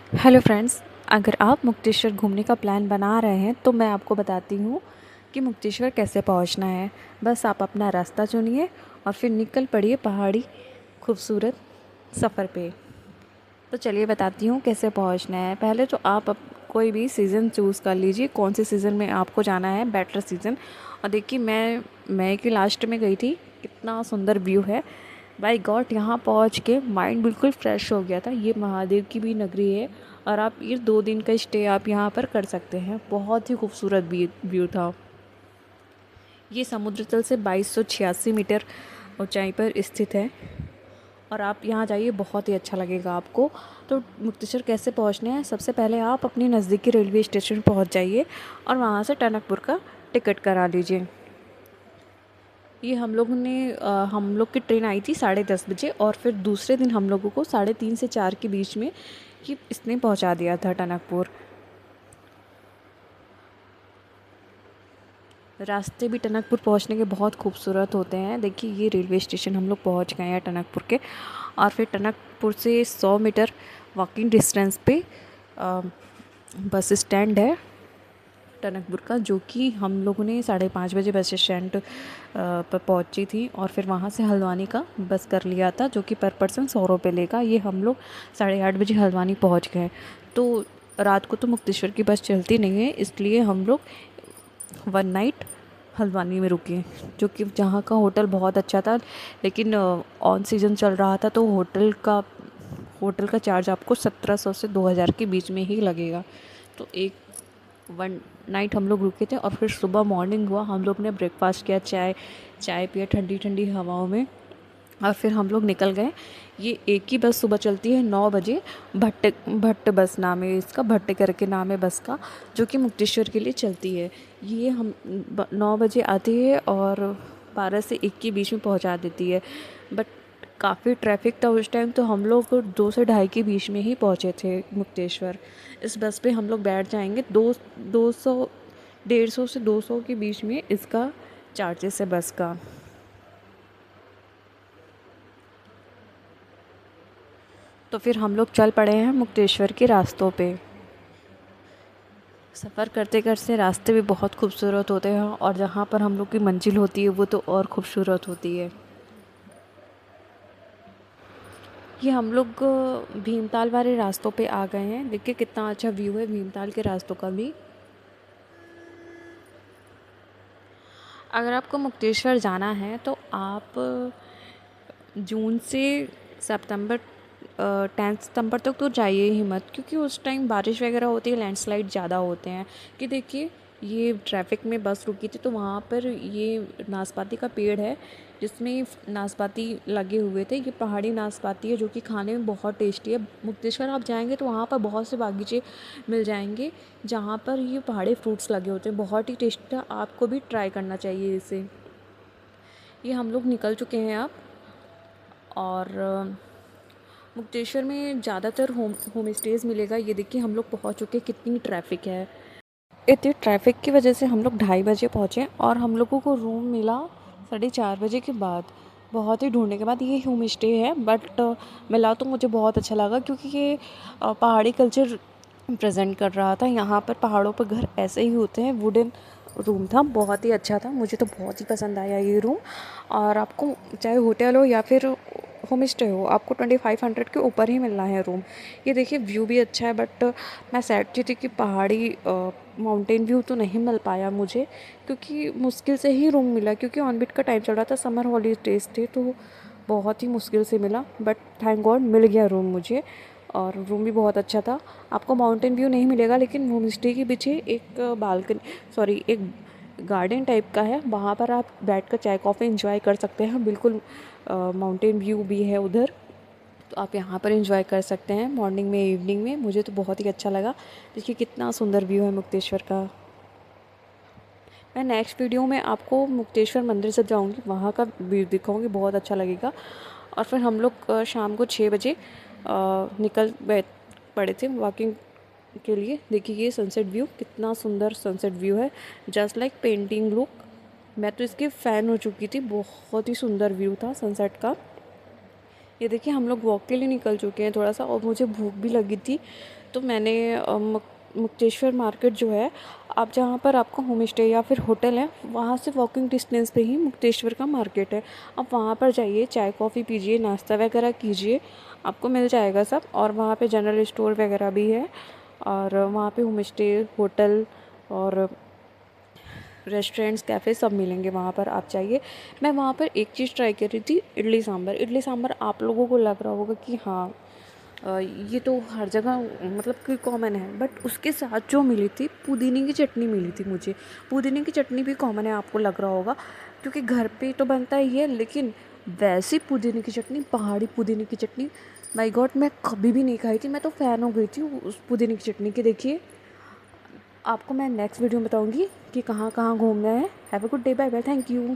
Hello friends, अगर आप मुक्तेश्वर घूमने का प्लान बना रहे हैं तो मैं आपको बताती हूँ कि मुक्तेश्वर कैसे पहुँचना है। बस आप अपना रास्ता चुनिए और फिर निकल पड़िए पहाड़ी खूबसूरत सफ़र पे। तो चलिए बताती हूँ कैसे पहुँचना है। पहले तो आप कोई भी सीज़न चूज़ कर लीजिए, कौन से सीज़न में आपको जाना है, बेटर सीज़न। और देखिए मैं मई के लास्ट में गई थी, कितना सुंदर व्यू है। बाय गॉड, यहाँ पहुँच के माइंड बिल्कुल फ्रेश हो गया था। ये महादेव की भी नगरी है और आप ये 2 दिन का स्टे आप यहाँ पर कर सकते हैं। बहुत ही खूबसूरत व्यू था। ये समुद्र तल से 2286 मीटर ऊंचाई पर स्थित है और आप यहाँ जाइए, बहुत ही अच्छा लगेगा आपको। तो मुक्तेश्वर कैसे पहुँचना है? सबसे पहले आप अपनी नज़दीकी रेलवे स्टेशन पहुँच जाइए और वहाँ से टनकपुर का टिकट करा लीजिए। ये हम लोग की ट्रेन आई थी 10:30 बजे और फिर दूसरे दिन हम लोगों को 3:30 से 4 के बीच में कि इसने पहुंचा दिया था टनकपुर। रास्ते भी टनकपुर पहुंचने के बहुत खूबसूरत होते हैं। देखिए ये रेलवे स्टेशन हम लोग पहुंच गए हैं टनकपुर के, और फिर टनकपुर से 100 मीटर वॉकिंग डिस्टेंस पे बस स्टैंड है टनकपुर का, जो कि हम लोगों ने 5:30 बजे बस स्टैंड पर पहुंची थी और फिर वहां से हल्द्वानी का बस कर लिया था, जो कि पर पर्सन 100 रुपये लेगा। ये हम लोग 8:30 बजे हल्द्वानी पहुंच गए। तो रात को तो मुक्तेश्वर की बस चलती नहीं है, इसलिए हम लोग 1 नाइट हल्द्वानी में रुके, जो कि जहाँ का होटल बहुत अच्छा था। लेकिन ऑन सीज़न चल रहा था तो होटल का चार्ज आपको 1700 से 2000 के बीच में ही लगेगा। तो एक 1 नाइट हम लोग रुके थे और फिर सुबह मॉर्निंग हुआ, हम लोग ने ब्रेकफास्ट किया, चाय पिया ठंडी ठंडी हवाओं में, और फिर हम लोग निकल गए। ये एक ही बस सुबह चलती है 9 बजे। भट्ट बस नाम है इसका, भट्ट करके नाम है बस का, जो कि मुक्तेश्वर के लिए चलती है। ये हम 9 बजे आती है और 12 से 1 के बीच में पहुंचा देती है। बट काफ़ी ट्रैफिक था उस टाइम, तो हम लोग 2 से 2:30 के बीच में ही पहुंचे थे मुक्तेश्वर। इस बस पे हम लोग बैठ जाएंगे। 200 150 से 200 के बीच में इसका चार्जेस है बस का। तो फिर हम लोग चल पड़े हैं मुक्तेश्वर के रास्तों पे। सफ़र करते करते रास्ते भी बहुत खूबसूरत होते हैं और जहाँ पर हम लोग की मंजिल होती है वो तो और खूबसूरत होती है। ये हम लोग भीमताल वाले रास्तों पे आ गए हैं। देखिए कितना अच्छा व्यू है भीमताल के रास्तों का भी। अगर आपको मुक्तेश्वर जाना है तो आप जून से सितंबर 10 सितंबर तक तो जाइए ही मत, क्योंकि उस टाइम बारिश वगैरह होती है, लैंडस्लाइड ज़्यादा होते हैं। कि देखिए ये ट्रैफिक में बस रुकी थी तो वहाँ पर ये नाशपाती का पेड़ है जिसमें नाशपाती लगे हुए थे। ये पहाड़ी नाशपाती है जो कि खाने में बहुत टेस्टी है। मुक्तेश्वर आप जाएंगे तो वहाँ पर बहुत से बागीचे मिल जाएंगे जहाँ पर ये पहाड़ी फ्रूट्स लगे होते हैं, बहुत ही टेस्टी था। आपको भी ट्राई करना चाहिए इसे। ये हम लोग निकल चुके हैं अब, और मुक्तेश्वर में ज़्यादातर होम स्टेज़ मिलेगा। ये देखिए हम लोग पहुंच चुके, कितनी ट्रैफिक है। इतनी ट्रैफिक की वजह से हम लोग 2:30 बजे पहुँचे और हम लोगों को रूम मिला 4:30 बजे के बाद। बहुत ही ढूंढने के बाद ये होम स्टे है, बट मिला तो मुझे बहुत अच्छा लगा, क्योंकि ये पहाड़ी कल्चर प्रेजेंट कर रहा था। यहाँ पर पहाड़ों पर घर ऐसे ही होते हैं। वुडन रूम था, बहुत ही अच्छा था, मुझे तो बहुत ही पसंद आया ये रूम। और आपको चाहे होटल हो या फिर होम स्टे हो, आपको 2500 के ऊपर ही मिलना है रूम। ये देखिए व्यू भी अच्छा है, बट मैं सैड थी कि पहाड़ी माउंटेन व्यू तो नहीं मिल पाया मुझे, क्योंकि मुश्किल से ही रूम मिला, क्योंकि ऑनबिट का टाइम चल रहा था, समर हॉलीडेज थे, तो बहुत ही मुश्किल से मिला। बट थैंक गॉड मिल गया रूम मुझे, और रूम भी बहुत अच्छा था। आपको माउंटेन व्यू नहीं मिलेगा, लेकिन होम स्टे के पीछे एक एक गार्डन टाइप का है, वहाँ पर आप बैठकर चाय कॉफ़ी एंजॉय कर सकते हैं। बिल्कुल माउंटेन व्यू भी है उधर, तो आप यहाँ पर एंजॉय कर सकते हैं मॉर्निंग में, इवनिंग में। मुझे तो बहुत ही अच्छा लगा। देखिए कितना सुंदर व्यू है मुक्तेश्वर का। मैं नेक्स्ट वीडियो में आपको मुक्तेश्वर मंदिर से जाऊँगी, वहाँ का व्यू दिखाऊँगी, बहुत अच्छा लगेगा। और फिर हम लोग शाम को 6 बजे निकल पड़े थे वॉकिंग के लिए। देखिए ये सनसेट व्यू, कितना सुंदर सनसेट व्यू है, जस्ट लाइक पेंटिंग लुक। मैं तो इसकी फ़ैन हो चुकी थी, बहुत ही सुंदर व्यू था सनसेट का। ये देखिए हम लोग वॉक के लिए निकल चुके हैं थोड़ा सा, और मुझे भूख भी लगी थी, तो मैंने मुक्तेश्वर मार्केट जो है, आप जहाँ पर आपका होम स्टे या फिर होटल है, वहाँ से वॉकिंग डिस्टेंस पे ही मुक्तेश्वर का मार्केट है। आप वहाँ पर जाइए, चाय कॉफ़ी पीजिए, नाश्ता वगैरह कीजिए, आपको मिल जाएगा सब। और वहाँ पे जनरल स्टोर वगैरह भी है, और वहाँ पे होम स्टे, होटल और रेस्टोरेंट्स, कैफ़े सब मिलेंगे वहाँ पर। आप जाइए। मैं वहाँ पर एक चीज़ ट्राई कर रही थी, इडली सांभर। इडली सांभर आप लोगों को लग रहा होगा कि हाँ, ये तो हर जगह मतलब कि कॉमन है, बट उसके साथ जो मिली थी, पुदीने की चटनी मिली थी मुझे। पुदीने की चटनी भी कॉमन है, आपको लग रहा होगा, क्योंकि घर पे तो बनता ही है, लेकिन वैसी पुदीने की चटनी, पहाड़ी पुदीने की चटनी, माय गॉड, मैं कभी भी नहीं खाई थी। मैं तो फ़ैन हो गई थी उस पुदीने की चटनी की। देखिए, आपको मैं नेक्स्ट वीडियो में बताऊँगी कि कहाँ कहाँ घूमना है। Have a good day, bye bye, thank you.